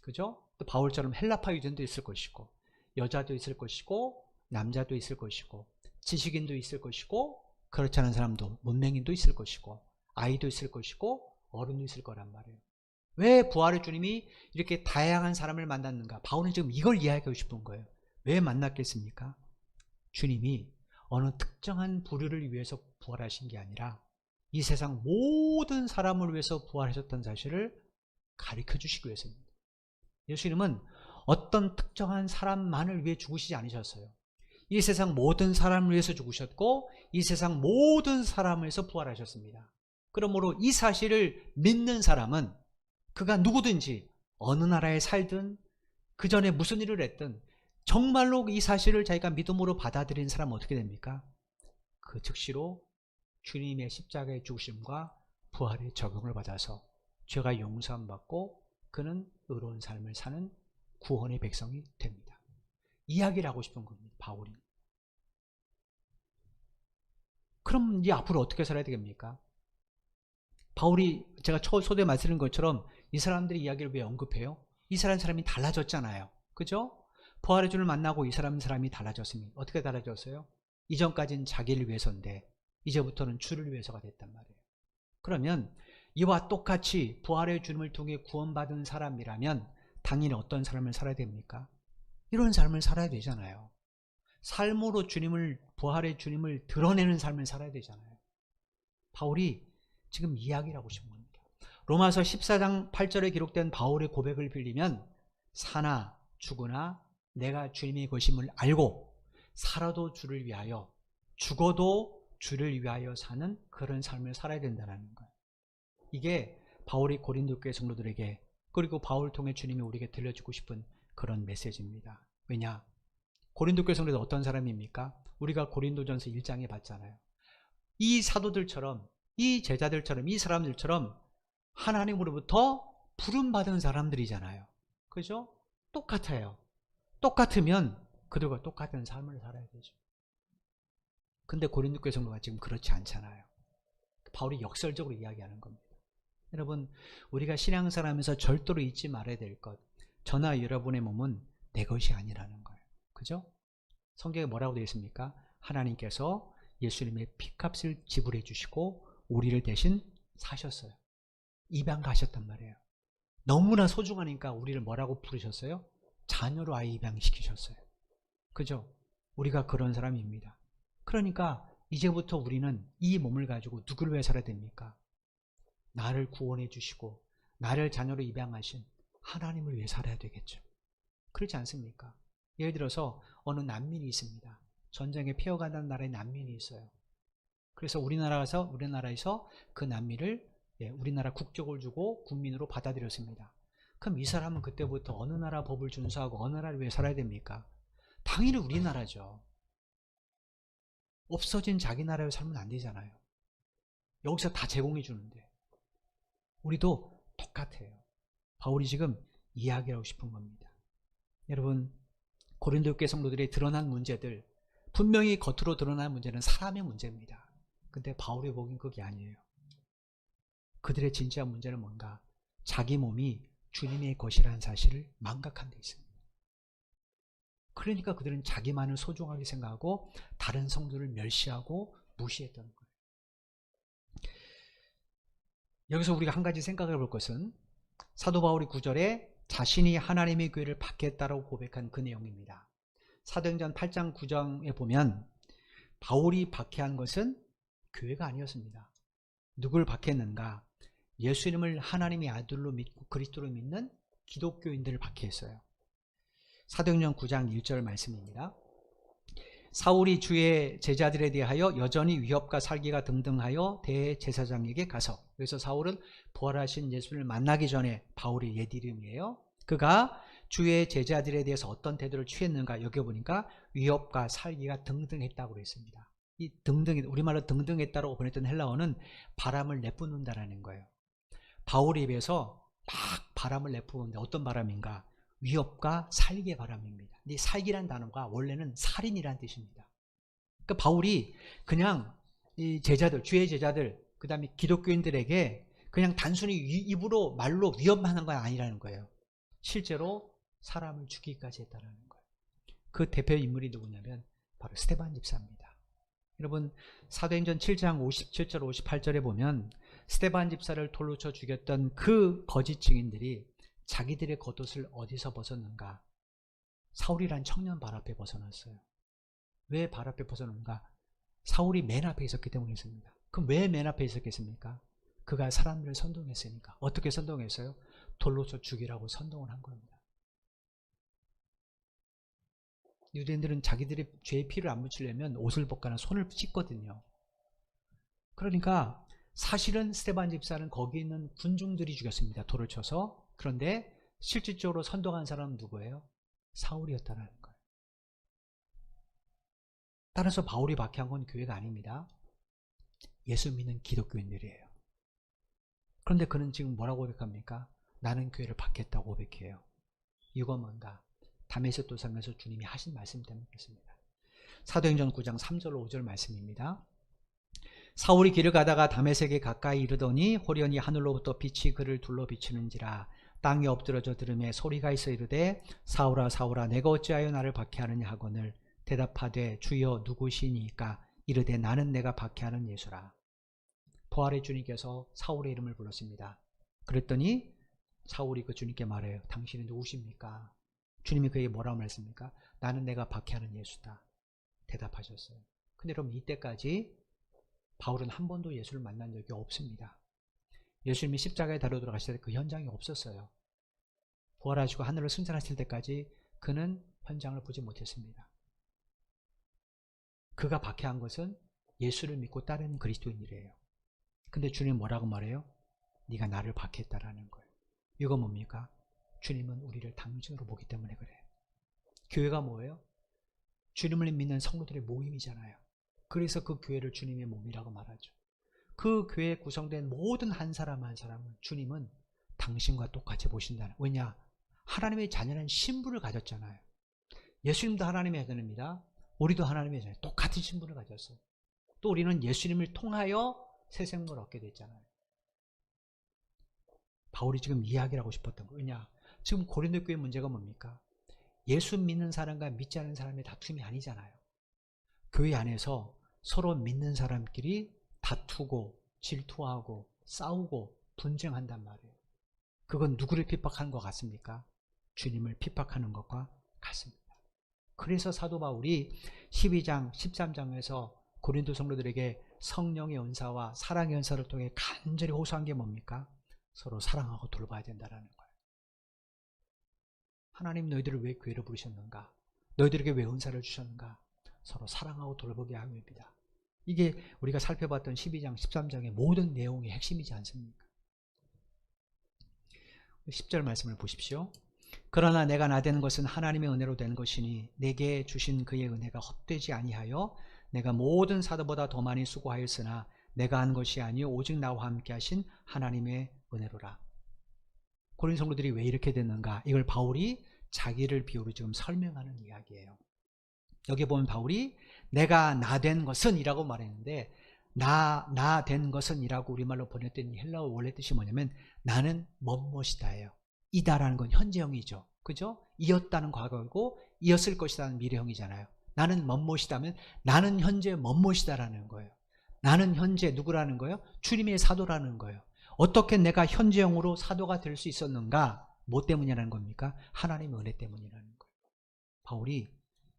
그죠? 또 바울처럼 헬라파 유대인도 있을 것이고, 여자도 있을 것이고, 남자도 있을 것이고, 지식인도 있을 것이고, 그렇지 않은 사람도, 문맹인도 있을 것이고, 아이도 있을 것이고, 어른도 있을 거란 말이에요. 왜 부활의 주님이 이렇게 다양한 사람을 만났는가? 바울은 지금 이걸 이야기하고 싶은 거예요. 왜 만났겠습니까? 주님이 어느 특정한 부류를 위해서 부활하신 게 아니라 이 세상 모든 사람을 위해서 부활하셨다는 사실을 가르쳐 주시기 위해서입니다. 예수님은 어떤 특정한 사람만을 위해 죽으시지 않으셨어요. 이 세상 모든 사람을 위해서 죽으셨고 이 세상 모든 사람을 위해서 부활하셨습니다. 그러므로 이 사실을 믿는 사람은 그가 누구든지 어느 나라에 살든 그 전에 무슨 일을 했든 정말로 이 사실을 자기가 믿음으로 받아들인 사람은 어떻게 됩니까? 그 즉시로 주님의 십자가의 죽으심과 부활의 적용을 받아서 죄가 용서함 받고 그는 의로운 삶을 사는 구원의 백성이 됩니다. 이야기를 하고 싶은 겁니다, 바울이. 그럼 이제 앞으로 어떻게 살아야 되겠습니까? 바울이 제가 초대에 말씀드린 것처럼 이 사람들의 이야기를 왜 언급해요? 이 사람이 달라졌잖아요. 그죠? 부활의 주를 만나고 이 사람이 달라졌습니다. 어떻게 달라졌어요? 이전까지는 자기를 위해서인데 이제부터는 주를 위해서가 됐단 말이에요. 그러면 이와 똑같이 부활의 주님을 통해 구원받은 사람이라면 당연히 어떤 삶을 살아야 됩니까? 이런 삶을 살아야 되잖아요. 삶으로 부활의 주님을 드러내는 삶을 살아야 되잖아요. 바울이 지금 이야기를 하고 싶은 겁니다. 로마서 14장 8절에 기록된 바울의 고백을 빌리면 사나 죽으나 내가 주님의 것임을 알고 살아도 주를 위하여 죽어도 주를 위하여 사는 그런 삶을 살아야 된다는 거예요. 이게 바울이 고린도 교회 성도들에게 그리고 바울을 통해 주님이 우리에게 들려주고 싶은 그런 메시지입니다. 왜냐? 고린도 교회 성도들 어떤 사람입니까? 우리가 고린도전서 1장에 봤잖아요. 이 사도들처럼 이 제자들처럼 이 사람들처럼 하나님으로부터 부름받은 사람들이잖아요. 그죠? 똑같아요. 똑같으면 그들과 똑같은 삶을 살아야 되죠. 근데 고린도 교회 성도가 지금 그렇지 않잖아요. 바울이 역설적으로 이야기하는 겁니다. 여러분, 우리가 신앙생활하면서 절대로 잊지 말아야 될 것, 저나 여러분의 몸은 내 것이 아니라는 거예요. 그죠? 성경에 뭐라고 되어 있습니까? 하나님께서 예수님의 피값을 지불해 주시고 우리를 대신 사셨어요. 입양 가셨단 말이에요. 너무나 소중하니까 우리를 뭐라고 부르셨어요? 자녀로 아예 입양시키셨어요. 그죠? 우리가 그런 사람입니다. 그러니까 이제부터 우리는 이 몸을 가지고 누구를 위해 살아야 됩니까? 나를 구원해 주시고 나를 자녀로 입양하신 하나님을 위해 살아야 되겠죠. 그렇지 않습니까? 예를 들어서 어느 난민이 있습니다. 전쟁에 피어간다는 나라에 난민이 있어요. 그래서 우리나라에서 그 난민을 우리나라 국적을 주고 국민으로 받아들였습니다. 그럼 이 사람은 그때부터 어느 나라 법을 준수하고 어느 나라를 위해 살아야 됩니까? 당연히 우리나라죠. 없어진 자기 나라에 살면 안 되잖아요. 여기서 다 제공해 주는데. 우리도 똑같아요. 바울이 지금 이야기하고 싶은 겁니다. 여러분, 고린도 교회 성도들이 드러난 문제들, 분명히 겉으로 드러난 문제는 사람의 문제입니다. 근데 바울이 보기엔 그게 아니에요. 그들의 진짜 문제는 뭔가? 자기 몸이 주님의 것이라는 사실을 망각한 데 있습니다. 그러니까 그들은 자기만을 소중하게 생각하고 다른 성도를 멸시하고 무시했던 거예요. 여기서 우리가 한 가지 생각해 볼 것은 사도 바울이 9절에 자신이 하나님의 교회를 박해했다고 고백한 그 내용입니다. 사도행전 8장 9장에 보면 바울이 박해한 것은 교회가 아니었습니다. 누굴 박해했는가? 예수님을 하나님의 아들로 믿고 그리스도로 믿는 기독교인들을 박해했어요. 사도행전 9장 1절 말씀입니다. 사울이 주의 제자들에 대하여 여전히 위협과 살기가 등등하여 대제사장에게 가서, 그래서 사울은 부활하신 예수를 만나기 전에 바울이 옛 이름이에요. 그가 주의 제자들에 대해서 어떤 태도를 취했는가 여기 보니까 위협과 살기가 등등했다고 그랬습니다. 이 등등, 우리말로 등등했다라고 번역된 헬라어는 바람을 내뿜는다라는 거예요. 바울의 입에서 막 바람을 내뿜는데 어떤 바람인가? 위협과 살기의 바람입니다. 근데 살기란 단어가 원래는 살인이란 뜻입니다. 그러니까 바울이 그냥 이 제자들, 주의 제자들, 그 다음에 기독교인들에게 그냥 단순히 입으로 말로 위협하는 건 아니라는 거예요. 실제로 사람을 죽이기까지 했다는 거예요. 그 대표 인물이 누구냐면 바로 스데반 집사입니다. 여러분 사도행전 7장 57절 58절에 보면 스데반 집사를 돌로 쳐 죽였던 그 거짓 증인들이 자기들의 겉옷을 어디서 벗었는가? 사울이란 청년 발 앞에 벗어났어요. 왜 발 앞에 벗어났는가? 사울이 맨 앞에 있었기 때문이었습니다. 그럼 왜 맨 앞에 있었겠습니까? 그가 사람들을 선동했으니까. 어떻게 선동했어요? 돌로 쳐 죽이라고 선동을 한 겁니다. 유대인들은 자기들의 죄의 피를 안 묻히려면 옷을 벗거나 손을 씻거든요. 그러니까 사실은 스데반 집사는 거기 있는 군중들이 죽였습니다. 돌을 쳐서. 그런데 실질적으로 선동한 사람은 누구예요? 사울이었다는 거예요. 따라서 바울이 박해한 건 교회가 아닙니다. 예수 믿는 기독교인들이에요. 그런데 그는 지금 뭐라고 고백합니까? 나는 교회를 박해했다고 고백해요. 이유가 뭔가? 다메섹 도상에서 주님이 하신 말씀 때문에 그렇습니다. 사도행전 9장 3절 5절 말씀입니다. 사울이 길을 가다가 다메섹에 가까이 이르더니 호련히 하늘로부터 빛이 그를 둘러 비추는지라. 땅에 엎드러져 들으매 소리가 있어 이르되 사울아 사울아 내가 어찌하여 나를 박해하느냐 하거늘 대답하되 주여 누구시니까? 이르되 나는 내가 박해하는 예수라. 부활의 주님께서 사울의 이름을 불렀습니다. 그랬더니 사울이 그 주님께 말해요. 당신은 누구십니까? 주님이 그에게 뭐라고 말했습니까? 나는 내가 박해하는 예수다. 대답하셨어요. 근데 여러분 이때까지 바울은 한 번도 예수를 만난 적이 없습니다. 예수님이 십자가에 달려 들어가실 때 그 현장이 없었어요. 부활하시고 하늘을 승천하실 때까지 그는 현장을 보지 못했습니다. 그가 박해한 것은 예수를 믿고 따르는 그리스도인이래요. 근데 주님 뭐라고 말해요? 네가 나를 박해했다라는 거예요. 이거 뭡니까? 주님은 우리를 당신으로 보기 때문에 그래요. 교회가 뭐예요? 주님을 믿는 성도들의 모임이잖아요. 그래서 그 교회를 주님의 몸이라고 말하죠. 그 교회에 구성된 모든 한 사람 한 사람은 주님은 당신과 똑같이 보신다는. 왜냐? 하나님의 자녀는 신분을 가졌잖아요. 예수님도 하나님의 자녀입니다. 우리도 하나님의 자녀, 똑같은 신분을 가졌어요. 또 우리는 예수님을 통하여 새 생명을 얻게 됐잖아요. 바울이 지금 이야기를 하고 싶었던 거예요. 왜냐? 지금 고린도 교회 문제가 뭡니까? 예수 믿는 사람과 믿지 않는 사람의 다툼이 아니잖아요. 교회 안에서 서로 믿는 사람끼리 다투고 질투하고 싸우고 분쟁한단 말이에요. 그건 누구를 핍박하는 것 같습니까? 주님을 핍박하는 것과 같습니다. 그래서 사도 바울이 12장 13장에서 고린도 성도들에게 성령의 은사와 사랑의 은사를 통해 간절히 호소한 게 뭡니까? 서로 사랑하고 돌봐야 된다는 거예요. 하나님 너희들을 왜 교회로 부르셨는가? 너희들에게 왜 은사를 주셨는가? 서로 사랑하고 돌보게 하기 위함이다. 이게 우리가 살펴봤던 12장 13장의 모든 내용의 핵심이지 않습니까? 10절 말씀을 보십시오. 그러나 내가 나되는 것은 하나님의 은혜로 된 것이니 내게 주신 그의 은혜가 헛되지 아니하여 내가 모든 사도보다 더 많이 수고하였으나 내가 한 것이 아니요 오직 나와 함께 하신 하나님의 은혜로라. 고린 성도들이 왜 이렇게 됐는가? 이걸 바울이 자기를 비유로 지금 설명하는 이야기예요. 여기 보면 바울이 내가 나된 것은 이라고 말했는데 나된 것은 이라고 우리말로 번역된 헬라어 원래 뜻이 뭐냐면 나는 뭐뭇이다예요. 이다라는 건 현재형이죠. 그죠? 이었다는 과거이고 이었을 것이라는 미래형이잖아요. 나는 뭐뭇이다면 나는 현재 뭐뭇이다라는 거예요. 나는 현재 누구라는 거예요? 주님의 사도라는 거예요. 어떻게 내가 현재형으로 사도가 될 수 있었는가? 뭐 때문이라는 겁니까? 하나님의 은혜 때문이라는 거예요. 바울이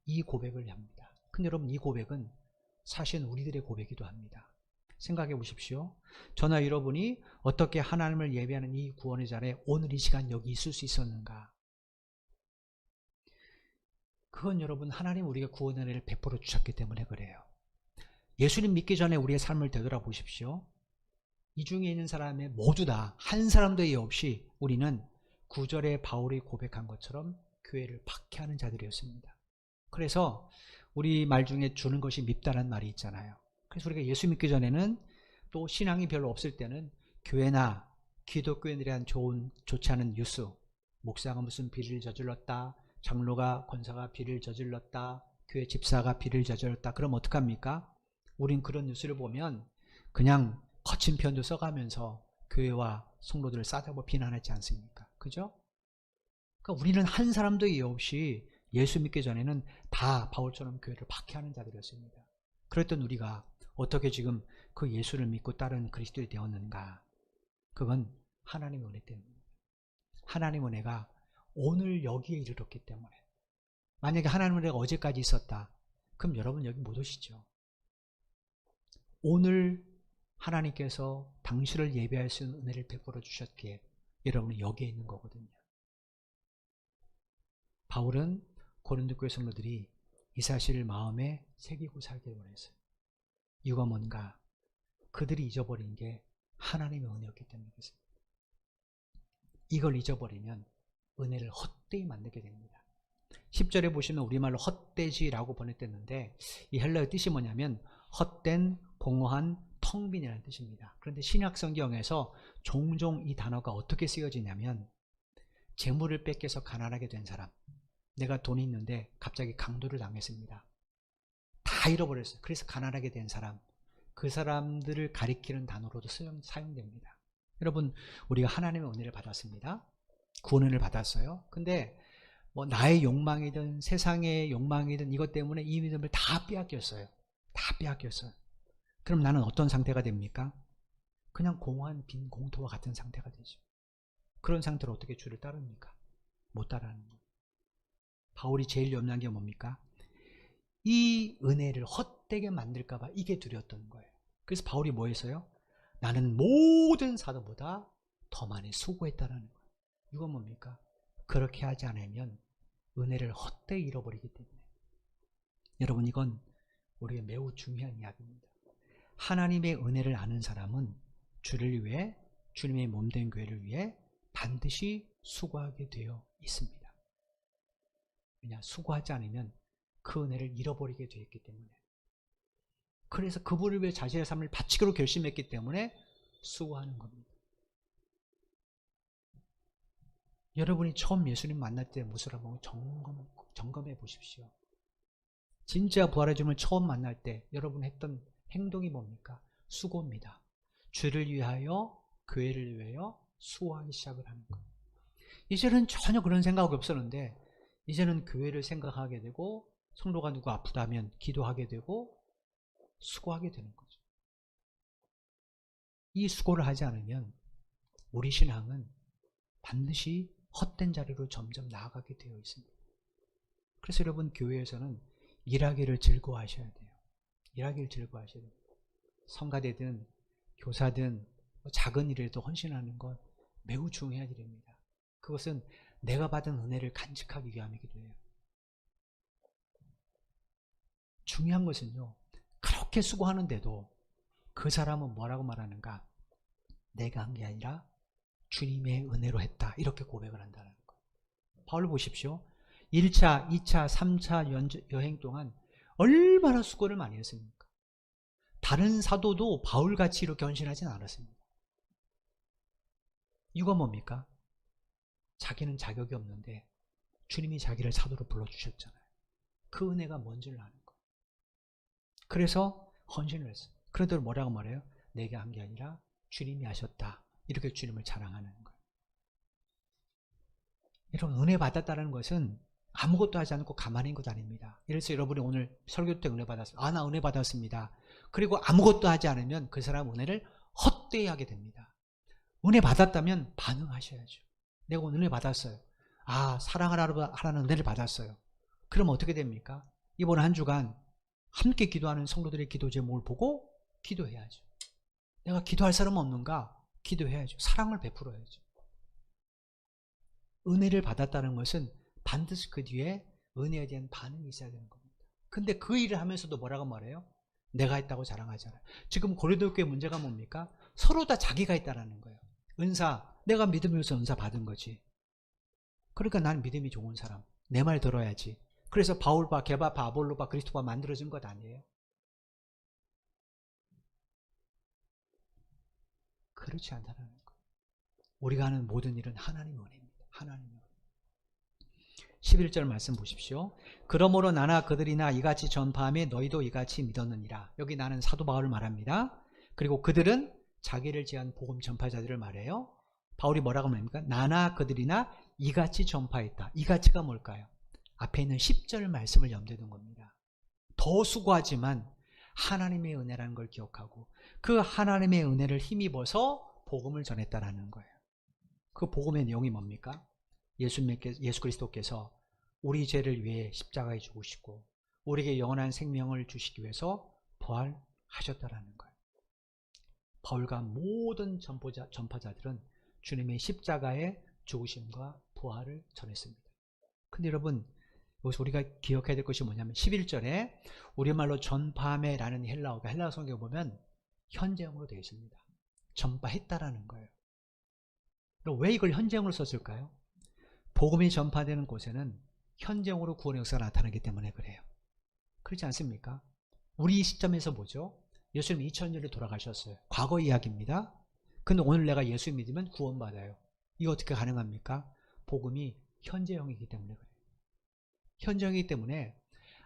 이 고백을 합니다. 근데 여러분 이 고백은 사실은 우리들의 고백이기도 합니다. 생각해 보십시오. 저나 여러분이 어떻게 하나님을 예배하는 이 구원의 자리에 오늘 이 시간 여기 있을 수 있었는가? 그건 여러분 하나님 우리가 구원의 은혜를 베풀어 주셨기 때문에 그래요. 예수님 믿기 전에 우리의 삶을 되돌아보십시오. 이 중에 있는 사람의 모두 다 한 사람도 예 없이 우리는 9절에 바울이 고백한 것처럼 교회를 박해하는 자들이었습니다. 그래서 우리 말 중에 주는 것이 밉다는 말이 있잖아요. 그래서 우리가 예수 믿기 전에는 또 신앙이 별로 없을 때는 교회나 기독교인들에 대한 좋지 않은 뉴스, 목사가 무슨 비리를 저질렀다, 장로가 권사가 비리를 저질렀다, 교회 집사가 비리를 저질렀다. 그럼 어떡합니까? 우린 그런 뉴스를 보면 그냥 거친 편도 써가면서 교회와 성도들을 싸잡아 비난하지 않습니까? 그죠? 그러니까 우리는 한 사람도 예 없이 예수 믿기 전에는 다 바울처럼 교회를 박해하는 자들이었습니다. 그랬던 우리가 어떻게 지금 그 예수를 믿고 따르는 그리스도인이 되었는가? 그건 하나님의 은혜 때문입니다. 하나님의 은혜가 오늘 여기에 이르렀기 때문에. 만약에 하나님의 은혜가 어제까지 있었다, 그럼 여러분 여기 못 오시죠. 오늘 하나님께서 당신을 예배할 수 있는 은혜를 베풀어 주셨기에 여러분은 여기에 있는 거거든요. 바울은 고린도 교회 성도들이 이 사실을 마음에 새기고 살기를 원했어요. 이유가 뭔가? 그들이 잊어버린 게 하나님의 은혜였기 때문에 그렇습니다. 이걸 잊어버리면 은혜를 헛되이 만들게 됩니다. 10절에 보시면 우리말로 헛되지라고 번역됐는데 이 헬라어 뜻이 뭐냐면 헛된, 공허한, 텅 빈이라는 뜻입니다. 그런데 신약 성경에서 종종 이 단어가 어떻게 쓰여지냐면 재물을 뺏겨서 가난하게 된 사람, 내가 돈이 있는데 갑자기 강도를 당했습니다. 다 잃어버렸어요. 그래서 가난하게 된 사람, 그 사람들을 가리키는 단어로도 사용됩니다. 여러분, 우리가 하나님의 은혜를 받았습니다. 구원을 받았어요. 근데 뭐 나의 욕망이든 세상의 욕망이든 이것 때문에 이 믿음을 다 빼앗겼어요. 다 빼앗겼어요. 그럼 나는 어떤 상태가 됩니까? 그냥 공허한 빈 공터와 같은 상태가 되죠. 그런 상태로 어떻게 주를 따릅니까? 못 따르는 거예요. 바울이 제일 염려한 게 뭡니까? 이 은혜를 헛되게 만들까 봐 이게 두려웠던 거예요. 그래서 바울이 뭐 했어요? 나는 모든 사도보다 더 많이 수고했다는 거예요. 이건 뭡니까? 그렇게 하지 않으면 은혜를 헛되이 잃어버리기 때문에. 여러분, 이건 우리가 매우 중요한 이야기입니다. 하나님의 은혜를 아는 사람은 주를 위해, 주님의 몸된 교회를 위해 반드시 수고하게 되어 있습니다. 왜냐? 수고하지 않으면 그 은혜를 잃어버리게 되어 있기 때문에. 그래서 그분을 위해 자신의 삶을 바치기로 결심했기 때문에 수고하는 겁니다. 여러분이 처음 예수님 만날 때 모습을 한번 점검해 보십시오. 진짜 부활의 주님을 처음 만날 때 여러분 했던 행동이 뭡니까? 수고입니다. 주를 위하여, 교회를 위하여 수고하기 시작을 하는 거예요. 이제는 전혀 그런 생각이 없었는데 이제는 교회를 생각하게 되고 성도가 누구 아프다면 기도하게 되고 수고하게 되는 거죠. 이 수고를 하지 않으면 우리 신앙은 반드시 헛된 자리로 점점 나아가게 되어 있습니다. 그래서 여러분, 교회에서는 일하기를 즐거워하셔야 돼요. 일하기를 즐거워하셔야 돼요. 성가대든 교사든 작은 일에도 헌신하는 것 매우 중요한 일입니다. 그것은 내가 받은 은혜를 간직하기 위함이기도 해요. 중요한 것은요, 그렇게 수고하는데도 그 사람은 뭐라고 말하는가? 내가 한 게 아니라 주님의 은혜로 했다, 이렇게 고백을 한다는 거예요. 바울을 보십시오. 1차, 2차, 3차 여행 동안 얼마나 수고를 많이 했습니까? 다른 사도도 바울같이 이렇게 헌신하지는 않았습니다. 이유가 뭡니까? 자기는 자격이 없는데 주님이 자기를 사도로 불러주셨잖아요. 그 은혜가 뭔지를 아는 거예요. 그래서 헌신을 했어요. 그런데 뭐라고 말해요? 내가 한 게 아니라 주님이 하셨다, 이렇게 주님을 자랑하는 거예요. 여러분, 은혜 받았다는 것은 아무것도 하지 않고 가만히 있는 것 아닙니다. 예를 들어서 여러분이 오늘 설교 때 은혜 받았어요. 아, 나 은혜 받았습니다. 그리고 아무것도 하지 않으면 그 사람 은혜를 헛되이 하게 됩니다. 은혜 받았다면 반응하셔야죠. 내가 오늘 은혜 받았어요. 아, 사랑하라는 은혜를 받았어요. 그럼 어떻게 됩니까? 이번 한 주간 함께 기도하는 성도들의 기도 제목을 보고 기도해야죠. 내가 기도할 사람은 없는가? 기도해야죠. 사랑을 베풀어야죠. 은혜를 받았다는 것은 반드시 그 뒤에 은혜에 대한 반응이 있어야 되는 겁니다. 근데 그 일을 하면서도 뭐라고 말해요? 내가 했다고 자랑하잖아요. 지금 고린도 교회 문제가 뭡니까? 서로 다 자기가 했다라는 거예요. 은사, 내가 믿으면서 은사 받은 거지. 그러니까 난 믿음이 좋은 사람, 내 말 들어야지. 그래서 바울바, 게바바, 아볼로바, 그리스도바 만들어진 것 아니에요? 그렇지 않다는 거예요. 우리가 하는 모든 일은 하나님의 은혜입니다. 하나님의 은혜. 11절 말씀 보십시오. 그러므로 나나 그들이나 이같이 전파하며 너희도 이같이 믿었느니라. 여기 나는 사도 바울을 말합니다. 그리고 그들은 자기를 제한 복음 전파자들을 말해요. 바울이 뭐라고 말합니까? 나나 그들이나 이같이 전파했다. 이같이가 뭘까요? 앞에 있는 10절 말씀을 염두에 둔 겁니다. 더 수고하지만 하나님의 은혜라는 걸 기억하고 그 하나님의 은혜를 힘입어서 복음을 전했다라는 거예요. 그 복음의 내용이 뭡니까? 예수 그리스도께서 우리 죄를 위해 십자가에 죽으시고 우리에게 영원한 생명을 주시기 위해서 부활하셨다라는 거예요. 바울과 모든 전파자들은 주님의 십자가의 죽으심과 부활을 전했습니다. 근데 여러분, 여기서 우리가 기억해야 될 것이 뭐냐면 11절에 우리말로 전파매라는 헬라어 성경을 보면 현재형으로 되어 있습니다. 전파했다라는 거예요. 그럼 왜 이걸 현재형으로 썼을까요? 복음이 전파되는 곳에는 현재형으로 구원의 역사가 나타나기 때문에 그래요. 그렇지 않습니까? 우리 시점에서 보죠. 예수님 2000년을 돌아가셨어요. 과거 이야기입니다. 근데 오늘 내가 예수 믿으면 구원받아요. 이거 어떻게 가능합니까? 복음이 현재형이기 때문에 그래요. 현재형이기 때문에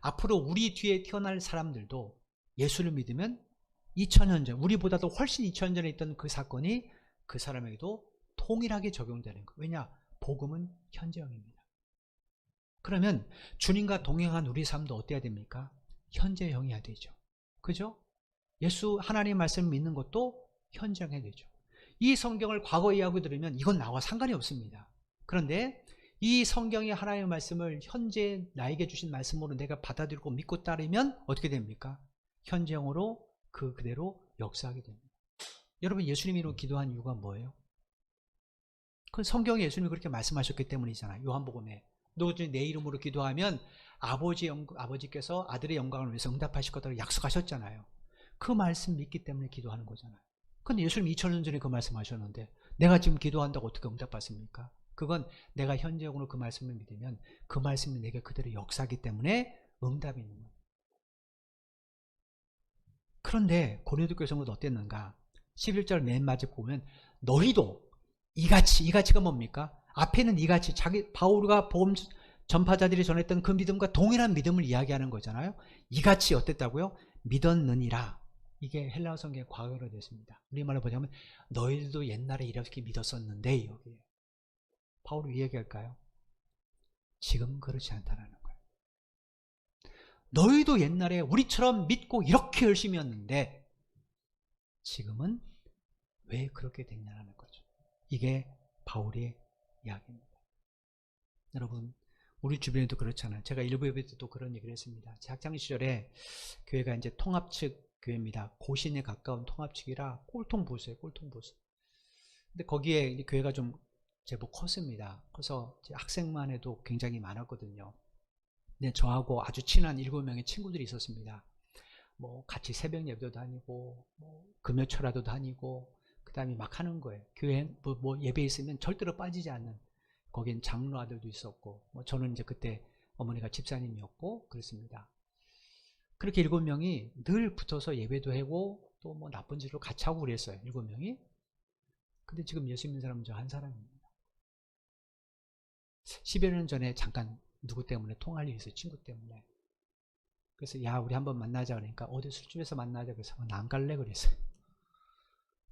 앞으로 우리 뒤에 태어날 사람들도 예수를 믿으면 2000년 전, 우리보다도 훨씬 2000년 전에 있던 그 사건이 그 사람에게도 동일하게 적용되는 거예요. 왜냐? 복음은 현재형입니다. 그러면 주님과 동행한 우리 삶도 어때야 됩니까? 현재형이어야 되죠. 그죠? 예수 하나님 말씀을 믿는 것도 현재형해야 되죠. 이 성경을 과거 이야기 들으면 이건 나와 상관이 없습니다. 그런데 이 성경의 하나님의 말씀을 현재 나에게 주신 말씀으로 내가 받아들이고 믿고 따르면 어떻게 됩니까? 현재형으로 그대로 역사하게 됩니다. 여러분, 예수님으로 기도한 이유가 뭐예요? 그 성경에 예수님이 그렇게 말씀하셨기 때문이잖아요. 요한복음에 너 내 이름으로 기도하면 아버지께서 아들의 영광을 위해서 응답하실 거라고 약속하셨잖아요. 그 말씀 믿기 때문에 기도하는 거잖아요. 근데 예수님 2000년 전에 그 말씀하셨는데 내가 지금 기도한다고 어떻게 응답받습니까? 그건 내가 현재형으로 그 말씀을 믿으면 그 말씀이 내게 그대로 역사하기 때문에 응답이 있는 거예요. 그런데 고린도 교회 성도는 어땠는가? 11절 맨 마지막 보면 너희도 이같이가 뭡니까? 앞에는 이같이 바울과 복음 전파자들이 전했던 그 믿음과 동일한 믿음을 이야기하는 거잖아요. 이같이 어땠다고요? 믿었느니라. 이게 헬라어 성경의 과거로 됐습니다. 우리말로 보자면 너희들도 옛날에 이렇게 믿었었는데 여기에 바울이 이 얘기할까요? 지금 그렇지 않다라는 거예요. 너희도 옛날에 우리처럼 믿고 이렇게 열심히 했는데 지금은 왜 그렇게 됐냐는 거죠. 이게 바울의 이야기입니다. 여러분, 우리 주변에도 그렇잖아요. 제가 일부 예배 때도 그런 얘기를 했습니다. 제 학창 시절에 교회가 이제 통합측 교회입니다. 고신에 가까운 통합측이라 꼴통보수예요. 꼴통보수. 근데 거기에 교회가 좀 제법 컸습니다. 그래서 학생만 해도 굉장히 많았거든요. 근데 저하고 아주 친한 7명의 친구들이 있었습니다. 뭐 같이 새벽 예배도 다니고 뭐 금요초라도 다니고 그 다음에 막 하는 거예요. 교회 뭐 예배 있으면 절대로 빠지지 않는, 거긴 장로 아들도 있었고 뭐 저는 이제 그때 어머니가 집사님이었고 그랬습니다. 그렇게 7명이 늘 붙어서 예배도 하고 또 뭐 나쁜 짓을 같이 하고 그랬어요. 7명이. 근데 지금 예수 믿는 사람은 저 한 사람입니다. 10여 년 전에 잠깐 누구 때문에 통할 일이 있어요. 친구 때문에. 그래서 야 우리 한번 만나자 그러니까 어디 술집에서 만나자 그래서 나 안 갈래 그랬어요.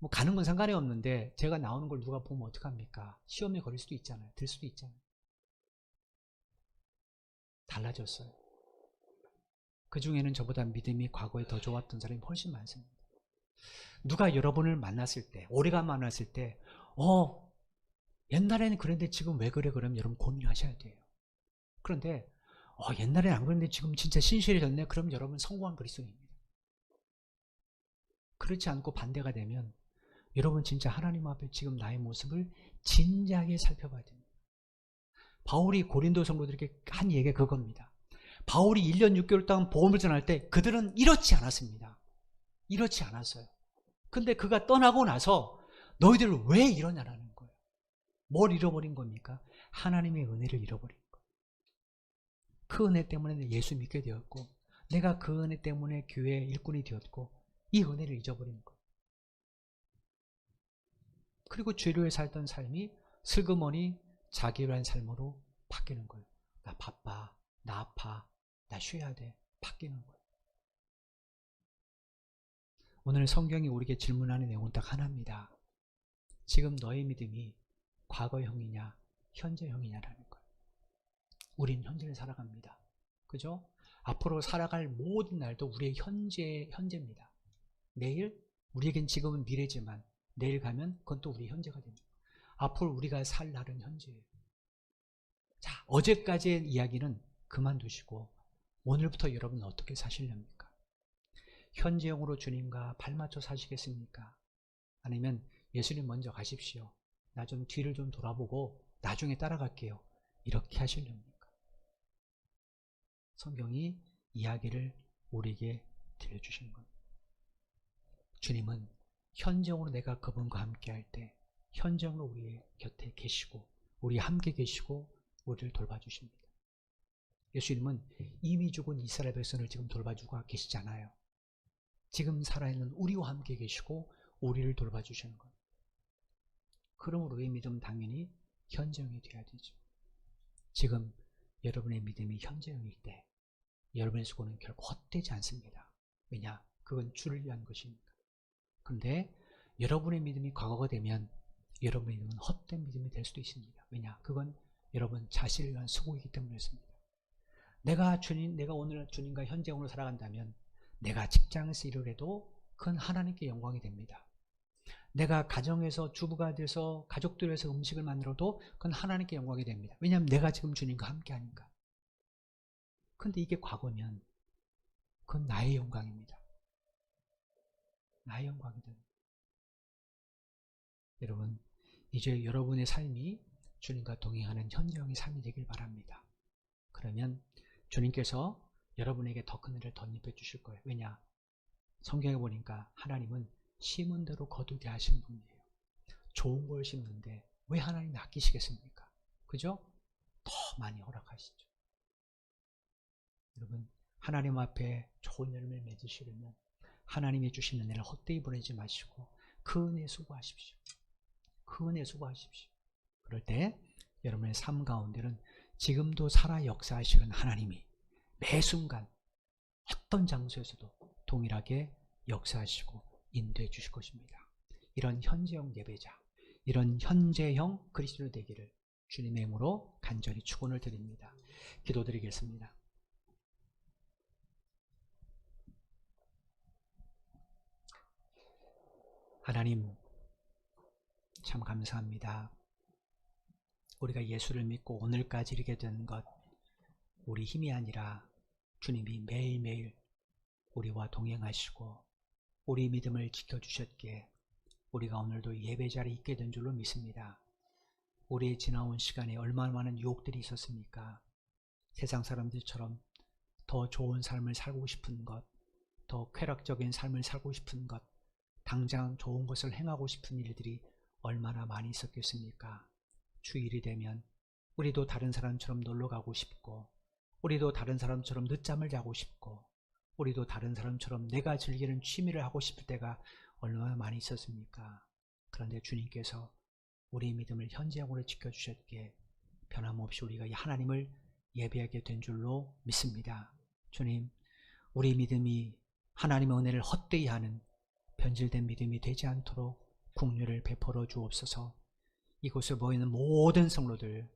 뭐 가는 건 상관이 없는데 제가 나오는 걸 누가 보면 어떡합니까? 시험에 걸릴 수도 있잖아요. 들 수도 있잖아요. 달라졌어요. 그 중에는 저보다 믿음이 과거에 더 좋았던 사람이 훨씬 많습니다. 누가 여러분을 만났을 때, 오래간 만났을 때 옛날에는 그랬는데 지금 왜 그래? 그러면 여러분 고민하셔야 돼요. 그런데 옛날에는 안 그랬는데 지금 진짜 신실해졌네? 그럼 여러분 성공한 그리스도인입니다. 그렇지 않고 반대가 되면 여러분 진짜 하나님 앞에 지금 나의 모습을 진지하게 살펴봐야 됩니다. 바울이 고린도 성도들에게 한 얘기가 그겁니다. 바울이 1년 6개월 동안 복음을 전할 때 그들은 이렇지 않았습니다. 이렇지 않았어요. 근데 그가 떠나고 나서 너희들 왜 이러냐라는 거예요. 뭘 잃어버린 겁니까? 하나님의 은혜를 잃어버린 거예요. 그 은혜 때문에 예수 믿게 되었고, 내가 그 은혜 때문에 교회 일꾼이 되었고, 이 은혜를 잊어버린 거예요. 그리고 죄로 살던 삶이 슬그머니 자기란 삶으로 바뀌는 거예요. 나 바빠, 나 아파, 나 쉬어야 돼. 바뀌는 거예요. 오늘 성경이 우리에게 질문하는 내용은 딱 하나입니다. 지금 너의 믿음이 과거형이냐 현재형이냐라는 거예요. 우린 현재를 살아갑니다. 그죠? 앞으로 살아갈 모든 날도 우리의 현재입니다. 내일, 우리에겐 지금은 미래지만 내일 가면 그건 또 우리 현재가 됩니다. 앞으로 우리가 살 날은 현재예요. 자, 어제까지의 이야기는 그만두시고 오늘부터 여러분은 어떻게 사시렵니까? 현재형으로 주님과 발맞춰 사시겠습니까? 아니면 예수님 먼저 가십시오. 나 좀 뒤를 좀 돌아보고 나중에 따라갈게요. 이렇게 하시렵니까? 성경이 이야기를 우리에게 들려주시는 겁니다. 주님은 현재형으로 내가 그분과 함께 할 때 현재형으로 우리의 곁에 계시고 우리 함께 계시고 우리를 돌봐주십니다. 예수님은 이미 죽은 이스라엘 백성을 지금 돌봐주고 계시잖아요. 지금 살아있는 우리와 함께 계시고 우리를 돌봐주시는 겁니다. 그러므로 우리의 믿음은 당연히 현재형이 되어야 되죠. 지금 여러분의 믿음이 현재형일 때 여러분의 수고는 결코 헛되지 않습니다. 왜냐? 그건 주를 위한 것이니까. 그런데 여러분의 믿음이 과거가 되면 여러분의 믿음은 헛된 믿음이 될 수도 있습니다. 왜냐? 그건 여러분 자신을 위한 수고이기 때문이었습니다. 내가 오늘 주님과 현재형으로 살아간다면 내가 직장에서 일을 해도 그건 하나님께 영광이 됩니다. 내가 가정에서 주부가 돼서 가족들에서 음식을 만들어도 그건 하나님께 영광이 됩니다. 왜냐하면 내가 지금 주님과 함께 하니까. 그런데 이게 과거면 그건 나의 영광입니다. 나의 영광이 됩니다. 여러분, 이제 여러분의 삶이 주님과 동행하는 현재형의 삶이 되길 바랍니다. 그러면 주님께서 여러분에게 더 큰 은혜를 덧입혀 주실 거예요. 왜냐? 성경에 보니까 하나님은 심은 대로 거두게 하시는 분이에요. 좋은 걸 심는데 왜 하나님이 아끼시겠습니까? 그죠? 더 많이 허락하시죠. 여러분, 하나님 앞에 좋은 열매를 맺으시려면 하나님이 주신 은혜를 헛되이 보내지 마시고 그 은혜에 수고하십시오. 그 은혜에 수고하십시오. 그럴 때 여러분의 삶 가운데는 지금도 살아 역사하시는 하나님이 매 순간 어떤 장소에서도 동일하게 역사하시고 인도해 주실 것입니다. 이런 현재형 예배자, 이런 현재형 그리스도 되기를 주님의 이름으로 간절히 축원을 드립니다. 기도드리겠습니다. 하나님, 참 감사합니다. 우리가 예수를 믿고 오늘까지 이르게 된 것, 우리 힘이 아니라 주님이 매일매일 우리와 동행하시고 우리 믿음을 지켜주셨기에 우리가 오늘도 예배자리에 있게 된 줄로 믿습니다. 우리의 지나온 시간에 얼마나 많은 유혹들이 있었습니까? 세상 사람들처럼 더 좋은 삶을 살고 싶은 것, 더 쾌락적인 삶을 살고 싶은 것, 당장 좋은 것을 행하고 싶은 일들이 얼마나 많이 있었겠습니까? 주일이 되면 우리도 다른 사람처럼 놀러 가고 싶고, 우리도 다른 사람처럼 늦잠을 자고 싶고, 우리도 다른 사람처럼 내가 즐기는 취미를 하고 싶을 때가 얼마나 많이 있었습니까? 그런데 주님께서 우리의 믿음을 현재형으로 지켜주셨기에 변함없이 우리가 하나님을 예배하게 된 줄로 믿습니다. 주님, 우리 믿음이 하나님의 은혜를 헛되이 하는 변질된 믿음이 되지 않도록 긍휼을 베풀어 주옵소서. 이곳에 모이는 모든 성도들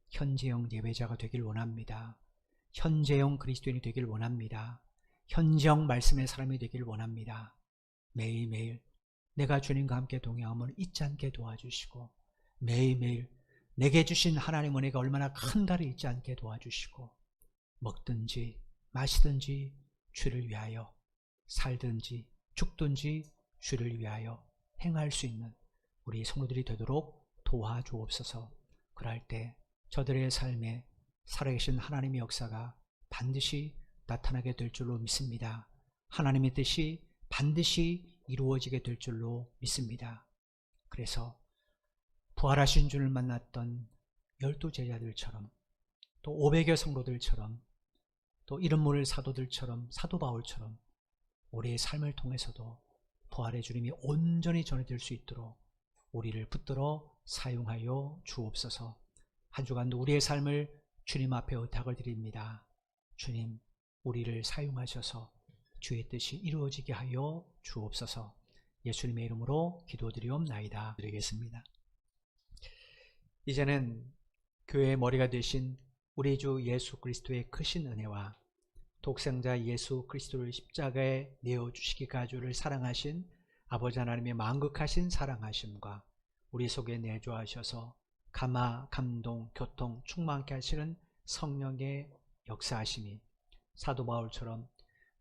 현재형 예배자가 되길 원합니다. 현재형 그리스도인이 되길 원합니다. 현재형 말씀의 사람이 되길 원합니다. 매일매일 내가 주님과 함께 동행함을 잊지 않게 도와주시고, 매일매일 내게 주신 하나님의 은혜가 얼마나 큰가를 잊지 않게 도와주시고, 먹든지 마시든지 주를 위하여, 살든지 죽든지 주를 위하여 행할 수 있는 우리 성도들이 되도록 도와주옵소서. 그럴 때 저들의 삶에 살아계신 하나님의 역사가 반드시 나타나게 될 줄로 믿습니다. 하나님의 뜻이 반드시 이루어지게 될 줄로 믿습니다. 그래서 부활하신 주를 만났던 12제자들처럼, 또 500여 성도들처럼, 또 이름 모를 사도들처럼, 사도 바울처럼 우리의 삶을 통해서도 부활의 주님이 온전히 전해질 수 있도록 우리를 붙들어 사용하여 주옵소서. 한 주간도 우리의 삶을 주님 앞에 의탁을 드립니다. 주님, 우리를 사용하셔서 주의 뜻이 이루어지게 하여 주옵소서. 예수님의 이름으로 기도드리옵나이다. 드리겠습니다. 이제는 교회의 머리가 되신 우리 주 예수 그리스도의 크신 은혜와 독생자 예수 그리스도를 십자가에 내어주시기 가주를 사랑하신 아버지 하나님의 만극하신 사랑하심과 우리 속에 내주하셔서 감화, 감동, 교통 충만케 하시는 성령의 역사하심이 사도 바울처럼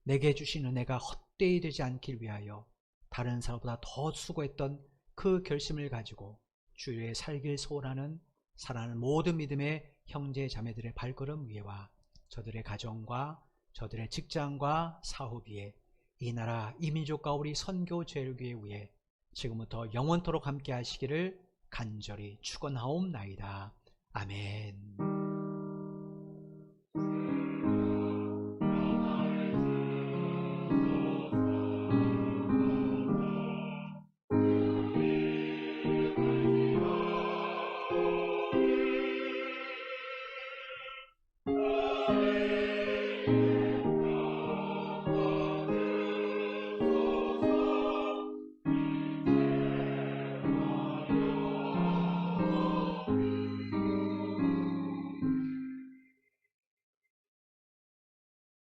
내게 주신 은혜가 헛되이 되지 않길 위하여 다른 사람보다 더 수고했던 그 결심을 가지고 주위에 살길 소원하는 사랑하는 모든 믿음의 형제 자매들의 발걸음 위에와 저들의 가정과 저들의 직장과 사업 위에 이 나라 이 민족과 우리 선교 제일교회 위에 지금부터 영원토록 함께 하시기를 간절히 축원하옵나이다. 아멘.